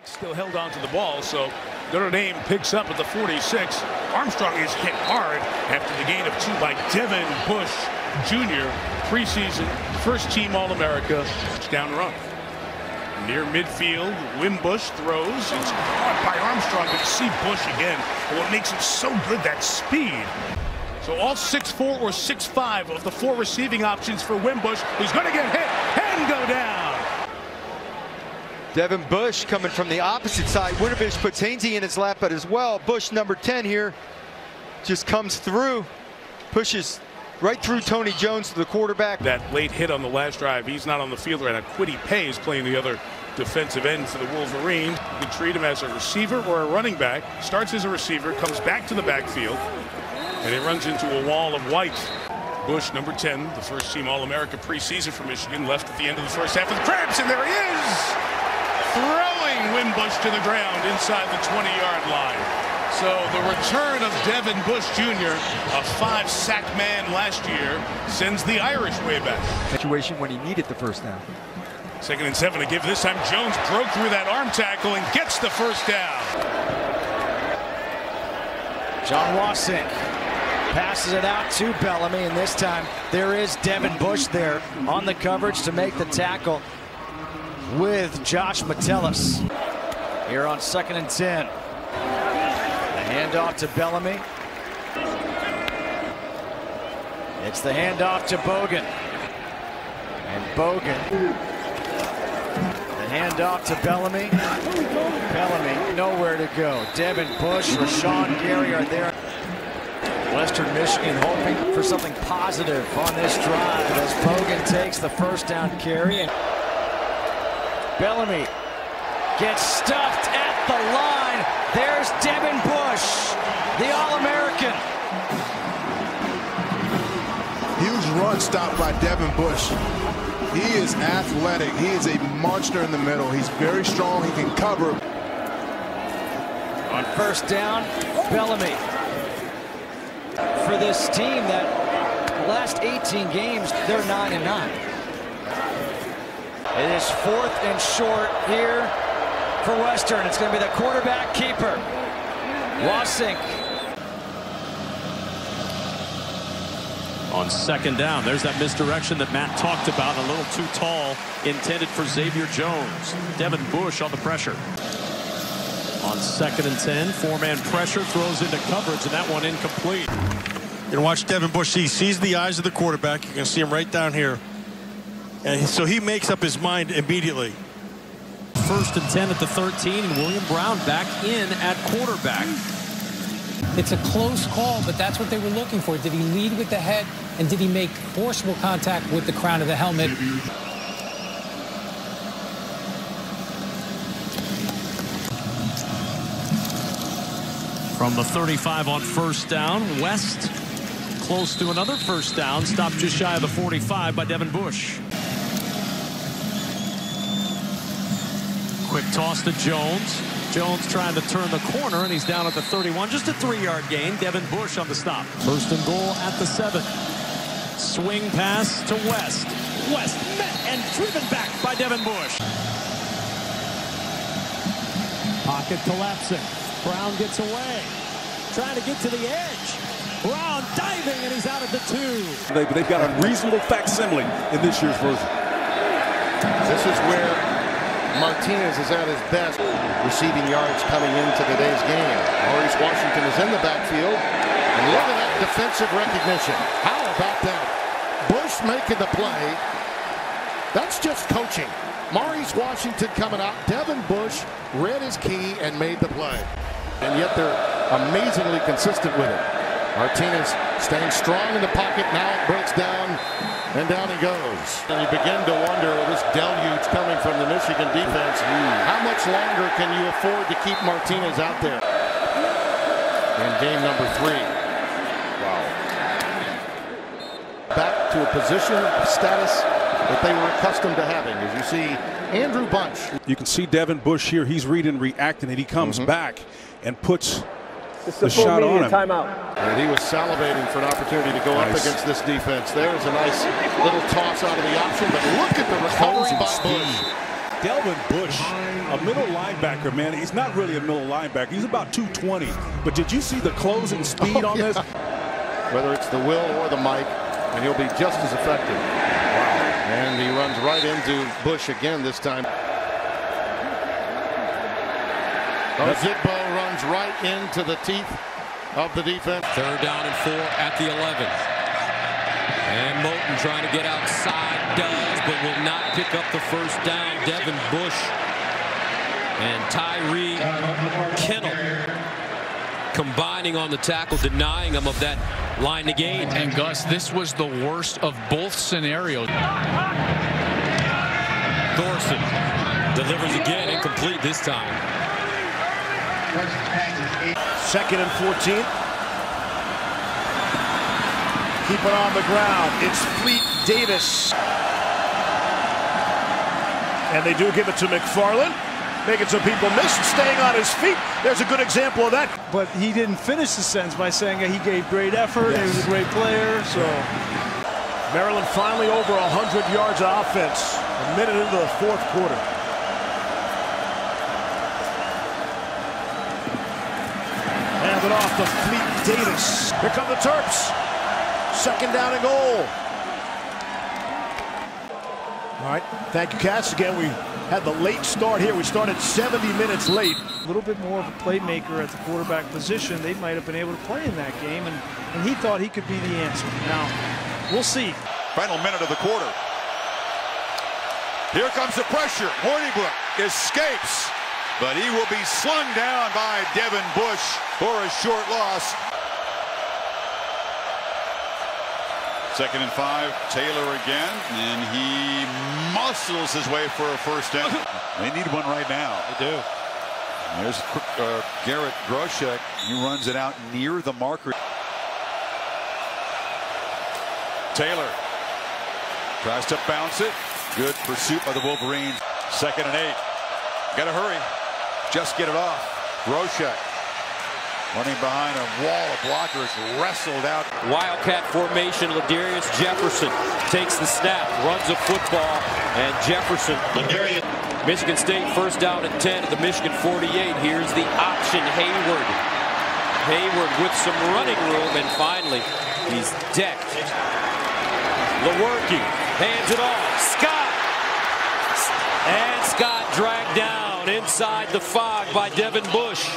Still held on to the ball, so Notre Dame picks up at the 46. Armstrong is hit hard after the gain of 2 by Devin Bush, Jr., preseason, first-team All-America, touchdown run. Near midfield, Bush throws. It's caught by Armstrong, but you see Bush again. And what makes him so good, that speed. So all 6'4" or 6'5" of the 4 receiving options for Bush. He's going to get hit and go down. Devin Bush coming from the opposite side. Winovich puts Hainsey in his lap as well. Bush, number 10 here, just comes through, pushes right through Tony Jones to the quarterback. That late hit on the last drive, he's not on the field right now. Kwity Paye is playing the other defensive end for the Wolverines. You can treat him as a receiver or a running back. Starts as a receiver, comes back to the backfield, and he runs into a wall of white. Bush, number 10, the first-team All-America preseason for Michigan, left at the end of the first half with cramps, and there he is! Throwing Bush to the ground inside the 20-yard line. So the return of Devin Bush Jr., a 5-sack man last year, sends the Irish way back. Situation when he needed the first down. 2nd and 7 to give. This time Jones broke through that arm tackle and gets the first down. John Wasink passes it out to Bellamy, and this time there is Devin Bush there on the coverage to make the tackle with Josh Metellus. Here on 2nd and 10. The handoff to Bellamy. It's the handoff to Bogan. And Bogan. The handoff to Bellamy. Bellamy nowhere to go. Devin Bush, Rashawn Gary are there. Western Michigan hoping for something positive on this drive as Bogan takes the first down carry. And Bellamy gets stuffed at the line. There's Devin Bush, the All-American. Huge run stop by Devin Bush. He is athletic. He is a monster in the middle. He's very strong. He can cover. On first down, Bellamy. For this team that last 18 games, they're 9-9. It is 4th and short here for Western. It's going to be the quarterback keeper, Wasink. On 2nd down, there's that misdirection that Matt talked about, a little too tall, intended for Xavier Jones. Devin Bush on the pressure. On 2nd and 10, 4-man pressure, throws into coverage, and that one incomplete. You're going to watch Devin Bush. He sees the eyes of the quarterback. You can see him right down here. And so he makes up his mind immediately. 1st and 10 at the 13, and William Brown back in at quarterback. It's a close call, but that's what they were looking for. Did he lead with the head, and did he make forcible contact with the crown of the helmet? From the 35 on 1st down, West close to another 1st down, stopped just shy of the 45 by Devin Bush. Quick toss to Jones. Jones trying to turn the corner, and he's down at the 31. Just a 3-yard gain. Devin Bush on the stop. 1st and goal at the 7. Swing pass to West. West met and driven back by Devin Bush. Pocket collapsing. Brown gets away. Trying to get to the edge. Brown diving, and he's out at the 2. They've got a reasonable facsimile in this year's version. This is where Martinez is at his best. Receiving yards coming into today's game. Maurice Washington is in the backfield. And look at that defensive recognition. How about that? Bush making the play. That's just coaching. Maurice Washington coming out. Devin Bush read his key and made the play. And yet they're amazingly consistent with it. Martinez staying strong in the pocket. Now it breaks down, and down he goes. And you begin to wonder, this deluge coming from the Michigan defense, how much longer can you afford to keep Martinez out there? In game number 3. Wow. Back to a position of status that they were accustomed to having. As you see, Andrew Bunch. You can see Devin Bush here. He's reading, reacting, and he comes back and puts the shot on him. Timeout. And he was salivating for an opportunity to go up against this defense. There's a nice little toss out of the option, but look at the recovery by Bush. Devin Bush, a A middle linebacker, man, he's not really a middle linebacker. He's about 220. But did you see the closing speed on this? Whether it's the Will or the Mike, and he'll be just as effective. Wow. And he runs right into Bush again this time. Zigbo runs right into the teeth of the defense. 3rd down and 4 at the 11th. And Moulton trying to get outside, does, but will not pick up the first down. Devin Bush and Tyree Kennel combining on the tackle, denying him of that line to gain. And Gus, this was the worst of both scenarios. Thorson delivers again, incomplete this time. 2nd and 14. Keep it on the ground. It's Fleet Davis. And they do give it to McFarland, making some people miss, staying on his feet. There's a good example of that. But he didn't finish the sentence by saying he gave great effort, yes. He was a great player. So Maryland finally over 100 yards of offense. A minute into the 4th quarter. Hand it off to Fleet Davis. Here come the Terps. 2nd down and goal. All right, thank you, Cass. Again, we had the late start here. We started 70 minutes late. A little bit more of a playmaker at the quarterback position. They might have been able to play in that game, and he thought he could be the answer. Now, we'll see. Final minute of the quarter. Here comes the pressure. Hornibrook escapes, but he will be slung down by Devin Bush for a short loss. 2nd and 5, Taylor again, and he muscles his way for a first down. They need one right now. They do. There's Garrett Groshek. He runs it out near the marker. Taylor tries to bounce it. Good pursuit by the Wolverines. 2nd and 8. Got to hurry. Just get it off. Groshek running behind a wall of blockers, wrestled out. Wildcat formation. Ladarius Jefferson takes the snap, runs a football, and Jefferson. Michigan State 1st down and 10 at the Michigan 48. Here's the option, Hayward. Hayward with some running room, and finally he's decked. Lewerke hands it off. Scott. And Scott dragged down inside the fog by Devin Bush.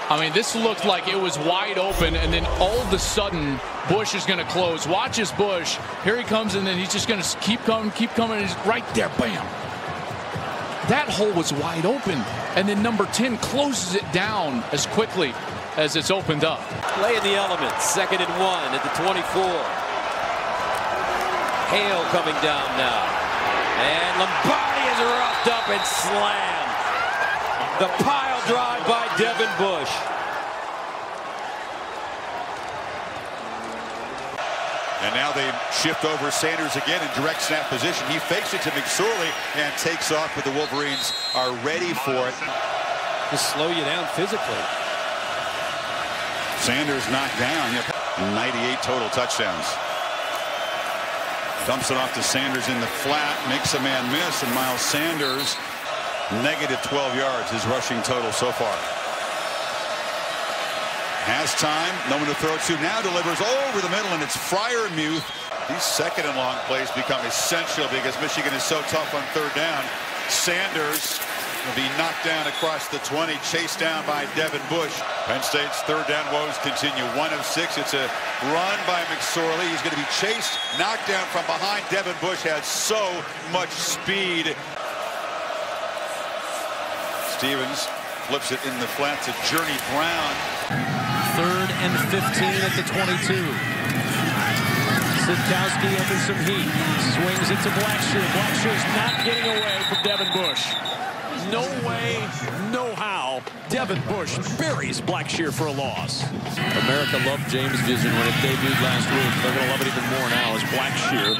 I mean, this looked like it was wide open, and then all of a sudden, Bush is going to close. Watch his Bush. Here he comes, and then he's just going to keep coming, and he's right there. Bam! That hole was wide open, and then number 10 closes it down as quickly as it's opened up. Play in the elements. 2nd and 1 at the 24. Hale coming down now. And Lombardi is roughed up and slammed. The pile drive by Devin Bush. And now they shift over Sanders again in direct snap position. He fakes it to McSorley and takes off, but the Wolverines are ready for it. Just slow you down physically. Sanders knocked down. 98 total touchdowns. Dumps it off to Sanders in the flat, makes a man miss, and Miles Sanders negative 12 yards, his rushing total so far. Has time, no one to throw to. Now delivers over the middle, and it's Freiermuth. These 2nd and long plays become essential because Michigan is so tough on 3rd down. Sanders will be knocked down across the 20, chased down by Devin Bush. Penn State's 3rd down woes continue. 1 of 6. It's a run by McSorley. He's going to be chased, knocked down from behind. Devin Bush has so much speed. Stevens flips it in the flat to Journey Brown. 3rd and 15 at the 22. Sitkowski under some heat. Swings it to Blackshear. Blackshear's not getting away from Devin Bush. No way, no how. Devin Bush buries Blackshear for a loss. America loved James' vision when it debuted last week. They're going to love it even more now as Blackshear,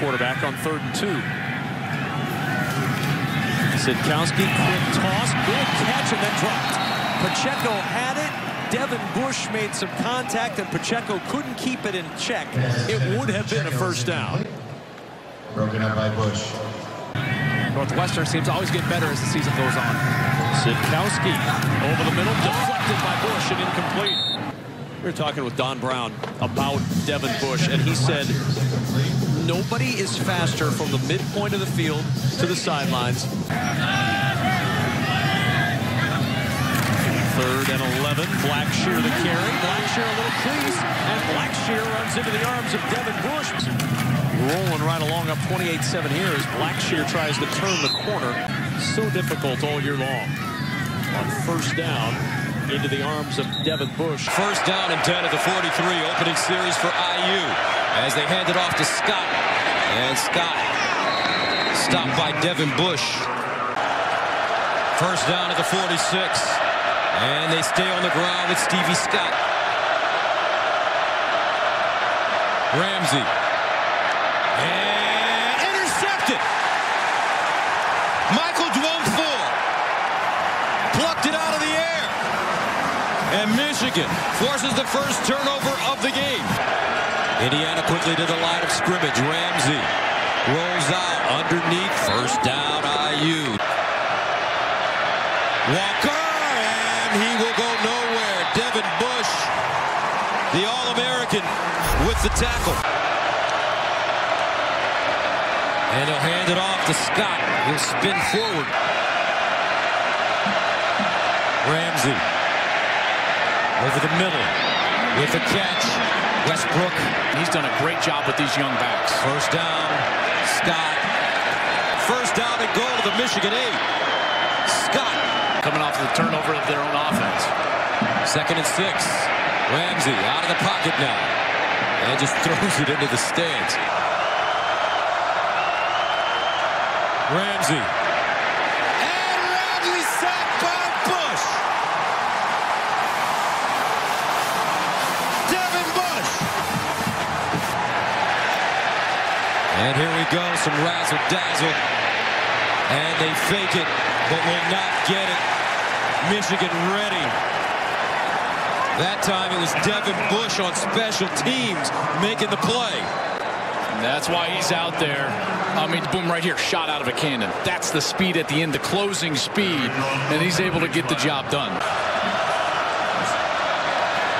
quarterback on 3rd and 2. Sitkowski, quick toss, good catch, and then dropped. Pacheco had it. Devin Bush made some contact, and Pacheco couldn't keep it in check. It would have been a 1st down. Broken up by Bush. Northwestern seems to always get better as the season goes on. Sitkowski over the middle, deflected by Bush and incomplete. We were talking with Don Brown about Devin Bush, and he said nobody is faster from the midpoint of the field to the sidelines. 3rd and 11. Blackshear the carry. Blackshear a little crease, and Blackshear runs into the arms of Devin Bush. Rolling right along up 28-7 here as Blackshear tries to turn the corner. So difficult all year long. On 1st down, into the arms of Devin Bush. 1st down and 10 at the 43. Opening series for IU as they hand it off to Scott. And Scott stopped by Devin Bush. 1st down at the 46. And they stay on the ground with Stevie Scott. Ramsey. And intercepted. Michael Dwumfor plucked it out of the air. And Michigan forces the first turnover of the game. Indiana quickly to the line of scrimmage. Ramsey rolls out underneath. 1st down, IU. Walker. He will go nowhere. Devin Bush, the All-American, with the tackle. And he'll hand it off to Scott. He'll spin forward. Ramsey over the middle with the catch. Westbrook. He's done a great job with these young backs. 1st down, Scott. 1st down and goal to the Michigan 8. Scott. Coming off the turnover of their own offense. 2nd and 6. Ramsey out of the pocket now. And just throws it into the stands. Ramsey. And Ramsey sacked by Bush. Devin Bush. And here we go. Some razzle-dazzle. And they fake it, but will not get it. Michigan ready. That time it was Devin Bush on special teams making the play. And that's why he's out there. I mean, boom, right here, shot out of a cannon. That's the speed at the end, the closing speed, and he's able to get the job done.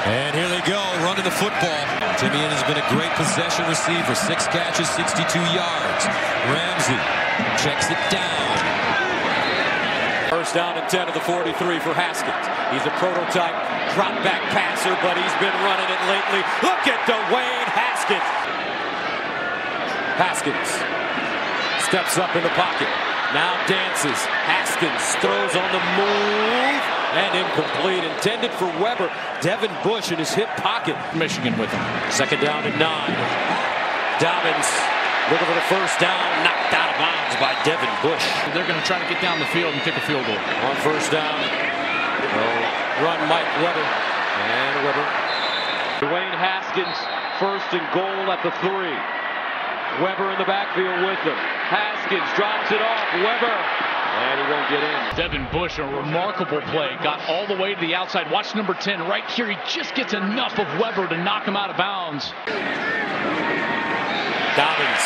And here they go, running the football. Timian has been a great possession receiver. 6 catches, 62 yards. Ramsey checks it down. 1st down and 10 of the 43 for Haskins. He's a prototype drop back passer, but he's been running it lately. Look at Dwayne Haskins. Haskins steps up in the pocket. Now dances. Haskins throws on the move and incomplete. Intended for Weber. Devin Bush in his hip pocket. Michigan with him. 2nd down and 9. Dobbins looking for the 1st down. Knocked out of bounds by Devin Bush. They're going to try to get down the field and kick a field goal. On 1st down, run Mike Weber. And Weber. Dwayne Haskins, 1st and goal at the 3. Weber in the backfield with him. Haskins drops it off. Weber. And he won't get in. Devin Bush, a remarkable play. Got all the way to the outside. Watch number 10 right here. He just gets enough of Weber to knock him out of bounds. Dobbins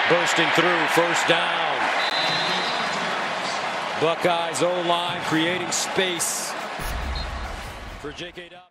bursting through. 1st down. Buckeyes O-line creating space for J.K. Dobbins.